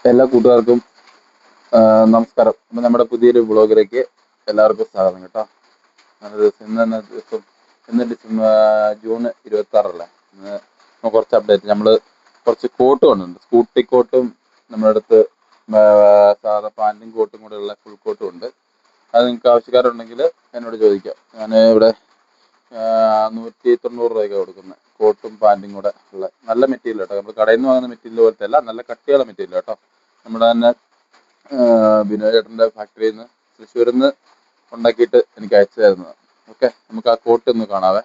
എല്ലാ കൂട്ടുകാർക്കും നമസ്കാരം. അപ്പം നമ്മുടെ പുതിയൊരു വ്ളോഗിലേക്ക് എല്ലാവർക്കും സ്വാഗതം കേട്ടോ. ദിവസം ഇന്ന് ജൂൺ 26 ഇന്ന് കുറച്ച് അപ്ഡേറ്റ്. നമ്മൾ കുറച്ച് കോട്ട് കൊണ്ടുണ്ട്. സ്കൂട്ടി കോട്ടും നമ്മുടെ അടുത്ത് സാധാ പാൻറ്റും കോട്ടും കൂടെ ഉള്ള ഫുൾ കോട്ടും ഉണ്ട്. അത് നിങ്ങൾക്ക് ആവശ്യക്കാരുണ്ടെങ്കിൽ എന്നോട് ചോദിക്കാം. ഞാൻ ഇവിടെ 190 രൂപയ്ക്ക് കൊടുക്കുന്നത്. കോട്ടും പാൻറ്റും കൂടെ ഉള്ള നല്ല മെറ്റീരിയൽ കേട്ടോ. നമ്മൾ കടയിൽ നിന്ന് വാങ്ങുന്ന മെറ്റീരിയൽ പോലത്തെ അല്ല, നല്ല കട്ടിയുള്ള മെറ്റീരിയൽ കേട്ടോ. നമ്മുടെ തന്നെ ബിനോയ് ചേട്ടൻ്റെ ഫാക്ടറിയിൽ നിന്ന് തൃശ്ശൂരിൽ നിന്ന് ഉണ്ടാക്കിയിട്ട് എനിക്ക് അയച്ചു തരുന്നത്. ഓക്കെ, നമുക്ക് ആ കോട്ട് ഒന്ന് കാണാവേ.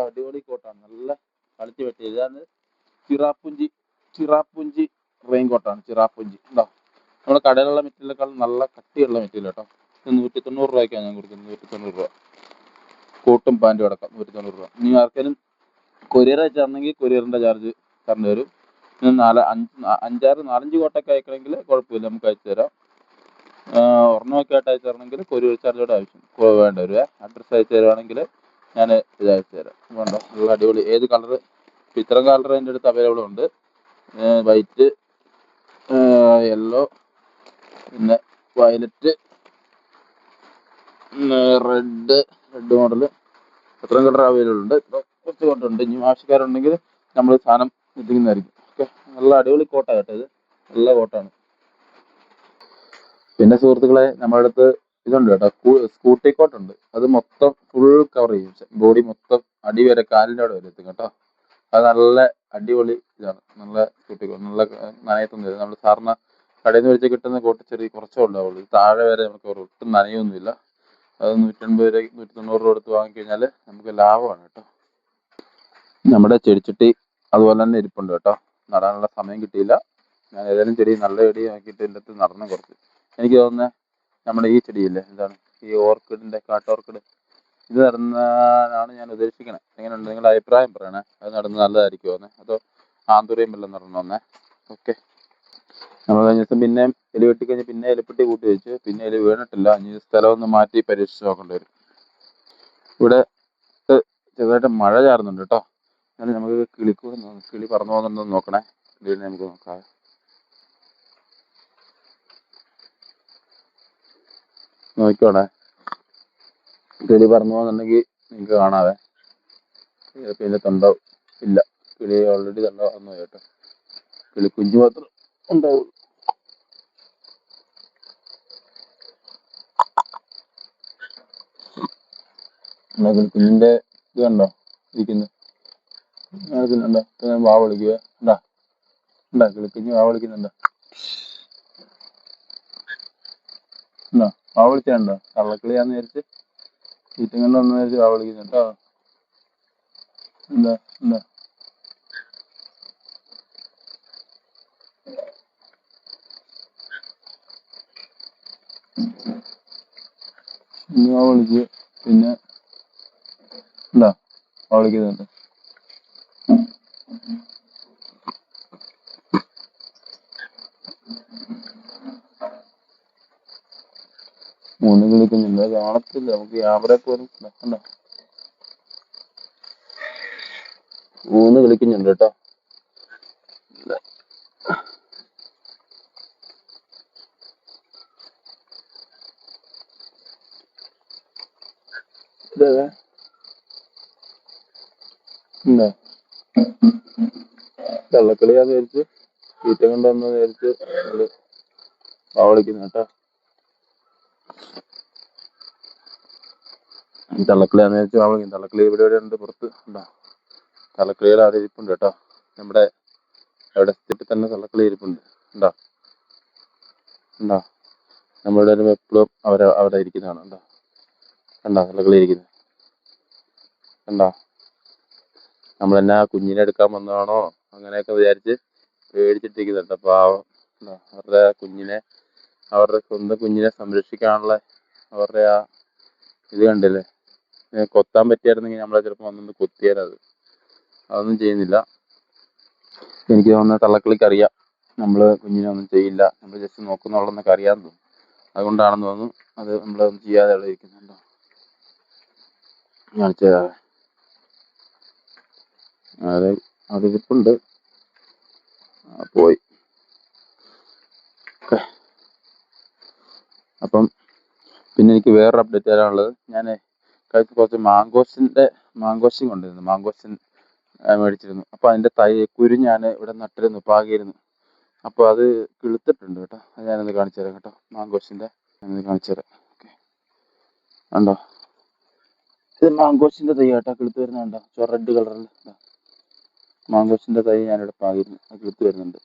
അടിപൊളി കോട്ടാണ്, നല്ല കളിച്ച് പറ്റിയത്. ഇതാണ് ചിറാപ്പുഞ്ചി റെയിൻ കോട്ടാണ്. ചിറാപ്പുഞ്ചി ഉണ്ടോ, നമ്മുടെ കടയിലുള്ള മെറ്റീരിയലിനേക്കാളും നല്ല കട്ടിയുള്ള മെറ്റീരിയൽ കേട്ടോ. 190 രൂപയ്ക്കാണ് ഞാൻ കൊടുക്കുന്നത്. 190 രൂപ കോട്ടും പാൻറ്റും അടക്കം 190 രൂപ. ഇനി ആർക്കെങ്കിലും കൊറിയർ അയച്ചാണെങ്കിൽ കൊറിയറിൻ്റെ ചാർജ് തരേണ്ടി വരും. നാലഞ്ച് കോട്ടൊക്കെ അയക്കണമെങ്കിൽ കുഴപ്പമില്ല, നമുക്ക് അയച്ചു തരാം. ഒരെണ്ണമൊക്കെ ആയിട്ട് അയച്ചു തരണമെങ്കിൽ കൊറിയർ ചാർജോടെ വേണ്ട വരും. അഡ്രസ്സ് അയച്ചു തരുവാണെങ്കിൽ ഞാൻ ഇത് അയച്ചു തരാം. വേണ്ടോ, നല്ല അടിപൊളി. ഏത് കളർ, ഇത്തരം കളർ എൻ്റെ അടുത്ത് അവൈലബിൾ ഉണ്ട്. വൈറ്റ്, യെല്ലോ, പിന്നെ വയലറ്റ്, റെഡ് മോഡൽ, എത്രയും കളർ അവൈലബിൾ ഉണ്ട്. കുറച്ച് കോട്ടുണ്ട്. ഇനി ആവശ്യക്കാരുണ്ടെങ്കിൽ നമ്മൾ സാധനം എത്തിക്കുന്നതായിരിക്കും. ഓക്കെ, നല്ല അടിപൊളി കോട്ടാണ് കേട്ടോ. ഇത് നല്ല കോട്ടാണ്. പിന്നെ സുഹൃത്തുക്കളെ, നമ്മുടെ അടുത്ത് ഇതുണ്ട് കേട്ടോ, സ്കൂട്ടി കോട്ടുണ്ട്. അത് മൊത്തം ഫുൾ കവർ ചെയ്യും, ബോഡി മൊത്തം അടി വരെ, കാലിൻ്റെ അവിടെ വരെ എത്തും കേട്ടോ. അത് നല്ല അടിപൊളി ഇതാണ്, നല്ല സ്കൂട്ടി കോട്ട്. നല്ല നനയത്തൊന്നും ഇല്ല. നമ്മൾ സാറിന് കടയിൽ നിന്ന് മേടിച്ച് കിട്ടുന്ന കോട്ട് ചെറിയ കുറച്ചേ ഉണ്ടാവുള്ളൂ. താഴെ വരെ നമുക്ക് ഒട്ടും നനയൊന്നുമില്ല. അത് 150 രൂപ 190 രൂപ കൊടുത്ത് വാങ്ങിക്കഴിഞ്ഞാൽ നമുക്ക് ലാഭമാണ് കേട്ടോ. നമ്മുടെ ചെടിച്ചട്ടി അതുപോലെ തന്നെ ഇരിപ്പുണ്ട് കേട്ടോ. നടാനുള്ള സമയം കിട്ടിയില്ല. ഞാൻ ഏതായാലും ചെടി, നല്ല ചെടി നോക്കിയിട്ട് എൻ്റെ അടുത്ത് നടന്ന കുറച്ച്. എനിക്ക് തോന്നുന്നത് നമ്മുടെ ഈ ചെടിയില്ലേ, എന്താണ് ഈ ഓർക്കിഡിൻ്റെ, കാട്ടോർക്കിഡ്, ഇത് നടുന്നതാണ് ഞാൻ ഉദ്ദേശിക്കണേ. എങ്ങനെയുണ്ട്, നിങ്ങളുടെ അഭിപ്രായം പറയണേ. അത് നടുന്നത് നല്ലതായിരിക്കുമോ അതോ ആന്തൂറിയം വല്ലതും നടണമെന്നേ. ഓക്കെ, നമ്മൾ കഴിഞ്ഞ ദിവസം പിന്നെ എലി വെട്ടിക്കഴിഞ്ഞ് പിന്നെ എലിപ്പെട്ടി കൂട്ടി വെച്ച്, പിന്നെ എലി വീണിട്ടില്ല. ഇനി സ്ഥലം ഒന്ന് മാറ്റി പരീക്ഷിച്ച് നോക്കേണ്ടി വരും. ഇവിടെ ചെറുതായിട്ട് മഴ ചാറുന്നുണ്ട് കേട്ടോ. എന്നാലും നമുക്ക് കിളി പറന്നു പോകുന്നുണ്ടോ നോക്കണേ. കിളിനെ നമുക്ക് നോക്കാം. നോക്കിക്കോണേ, കിളി പറന്നു പോകുന്നുണ്ടെങ്കിൽ നിങ്ങൾക്ക് കാണാവേ. പിന്നെ തൊണ്ടാവും ഇല്ല, കിളി ഓൾറെഡി തൊണ്ടാവുന്നു കേട്ടോ. കിളി കുഞ്ഞു മാത്രം ഉണ്ടാവും. കുഞ്ഞിൻ്റെ ഇത് കണ്ടോ ഇരിക്കുന്നു, നടക്കുന്നുണ്ടോ? ഞാൻ വാ വിളിക്കുക. ഉണ്ടാ കിളിക്കുഞ്ഞ് വാ വിളിക്കുന്നുണ്ടോ? വാ വിളിച്ചുണ്ടോ? കള്ളക്കിളിയാന്ന് വിചാരിച്ച് ചീറ്റും കൊണ്ട് വന്ന് വിചാരിച്ച് വാ വിളിക്കുന്നുണ്ടോ? എന്താ ഇനി വാ വിളിക്കുക. പിന്നെ വാ വിളിക്കുന്നുണ്ട്. മൂന്ന് കിളിക്കുന്നുണ്ട്, കാണത്തില്ല നമുക്ക്. ക്യാമറ പോലും കണ്ടോ, 3 കിളിക്കുന്നുണ്ട് കേട്ടോ. കള്ളക്കളിയാന്ന് വിചാരിച്ച് തീറ്റ കൊണ്ടുവന്ന് വിചാരിച്ച് വാ വിളിക്കുന്നു കേട്ടോ. തള്ളക്കിളിയാന്ന് വിചാരിച്ച് വാ വിളിക്കുന്നു. തള്ളക്കിളി ഇവിടെ ഉണ്ട്, പുറത്ത് ഉണ്ടോ? തള്ളക്കിളിയുടെ അവിടെ ഇരിപ്പുണ്ട് കേട്ടോ. നമ്മുടെ അവിടെ സ്ഥിതി തന്നെ തള്ളക്കിളി ഇരിപ്പുണ്ട്. ഉണ്ടോ? നമ്മുടെ എപ്പോഴും അവിടെ ഇരിക്കുന്നതാണ്. കണ്ടോ തള്ളക്കിളി ഇരിക്കുന്നത്? കണ്ടോ? നമ്മളെന്നാ കുഞ്ഞിനെ എടുക്കാൻ വന്നതാണോ അങ്ങനെയൊക്കെ വിചാരിച്ച് പേടിച്ചിട്ടിരിക്കുന്നുണ്ട്. പാവം. അവരുടെ കുഞ്ഞിനെ, അവരുടെ സ്വന്തം കുഞ്ഞിനെ സംരക്ഷിക്കാനുള്ള അവരുടെ ആ ഇത് കണ്ടില്ലേ. കൊത്താൻ പറ്റിയായിരുന്നെങ്കിൽ നമ്മളെ ചിലപ്പോൾ വന്നൊന്ന് കൊത്തിയാലത്. അതൊന്നും ചെയ്യുന്നില്ല. എനിക്ക് തോന്നുന്നത് തള്ളക്കിളിക്ക് അറിയാം നമ്മൾ കുഞ്ഞിനെ ഒന്നും ചെയ്യില്ല, നമ്മൾ ജസ്റ്റ് നോക്കുന്നുള്ളെന്നൊക്കെ അറിയാമെന്ന് തോന്നുന്നു. അതുകൊണ്ടാണെന്ന് തോന്നുന്നു അത് നമ്മളൊന്നും ചെയ്യാതെ അവിടെ ഇരിക്കുന്നുണ്ടോ. കാണിച്ചു തരാവേ. അത് അതിരിപ്പുണ്ട്. പോയി. ഓക്കെ. അപ്പം പിന്നെ എനിക്ക് വേറൊരു അപ്ഡേറ്റ് തരാനുള്ളത്, ഞാൻ കുറച്ച് മാങ്കോസ്റ്റിൻ കൊണ്ടിരുന്നു. മാങ്കോസ്റ്റിൻ മേടിച്ചിരുന്നു. അപ്പോൾ അതിൻ്റെ കുരു ഞാൻ ഇവിടെ നട്ടിരുന്നു, പാകിയിരുന്നു. അപ്പോൾ അത് കിളുത്തിട്ടുണ്ട് കേട്ടോ. അത് ഞാനൊന്ന് കാണിച്ചു തരാം കേട്ടോ. മാങ്കോസ്റ്റിൻ്റെ ഞാനൊന്ന് കാണിച്ചു തരാം. ഓക്കെ, കണ്ടോ? ഇത് മാങ്കോസ്റ്റിൻ്റെ തൈ കേട്ടോ, കിളുത്ത് വരുന്നുണ്ടോ? റെഡ് കളറിൽ മാങ്കോസ്റ്റിൻ്റെ തൈ ഞാനിവിടെ പാകിയിരുന്നു, അത് കിളുത്ത് വരുന്നുണ്ട്.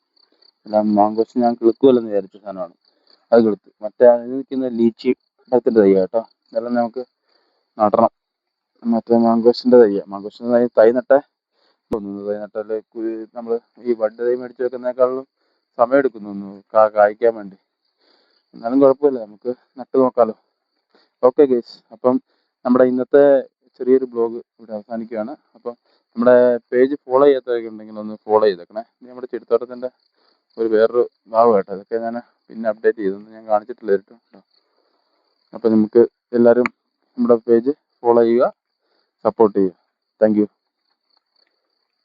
അല്ല, മാങ്കോസ്റ്റിൻ ഞാൻ കിളുക്കുമല്ലെന്ന് വിചാരിച്ച സാധനമാണ്, അത് കിളുത്ത്. മറ്റേ അതിൽ നിൽക്കുന്ന ലീച്ചി പഴത്തിൻ്റെ തൈ കേട്ടോ. ഇതെല്ലാം നമുക്ക് നടണം. മറ്റേ മാങ്കോസ്റ്റിൻ്റെ മാങ്കോസ്റ്റിൻ്റെ തൈ നട്ടാൽ നമ്മൾ ഈ ബഡ് തൈ മേടിച്ച് വെക്കുന്നേക്കാളും സമയം എടുക്കുന്നു കായ്ക്കാൻ വേണ്ടി. എന്നാലും കുഴപ്പമില്ല, നമുക്ക് നട്ട് നോക്കാമല്ലോ. ഓക്കെ ഗൈസ്, അപ്പം നമ്മുടെ ഇന്നത്തെ ചെറിയൊരു ബ്ലോഗ് ഇവിടെ അവസാനിക്കുകയാണ്. അപ്പം നമ്മുടെ പേജ് ഫോളോ ചെയ്യാത്തവരൊക്കെ ഉണ്ടെങ്കിൽ ഒന്ന് ഫോളോ ചെയ്തേക്കണേ. നമ്മുടെ ചെടിത്തോട്ടത്തിൻ്റെ വേറൊരു ഭാഗം കേട്ടോ. ഇതൊക്കെ ഞാൻ പിന്നെ അപ്ഡേറ്റ് ചെയ്തൊന്നും ഞാൻ കാണിച്ചിട്ടില്ല കേട്ടോ. അപ്പം നമുക്ക് എല്ലാവരും നമ്മുടെ പേജ് ഫോളോ ചെയ്യുക, സപ്പോർട്ട് ചെയ്യുക. Thank you.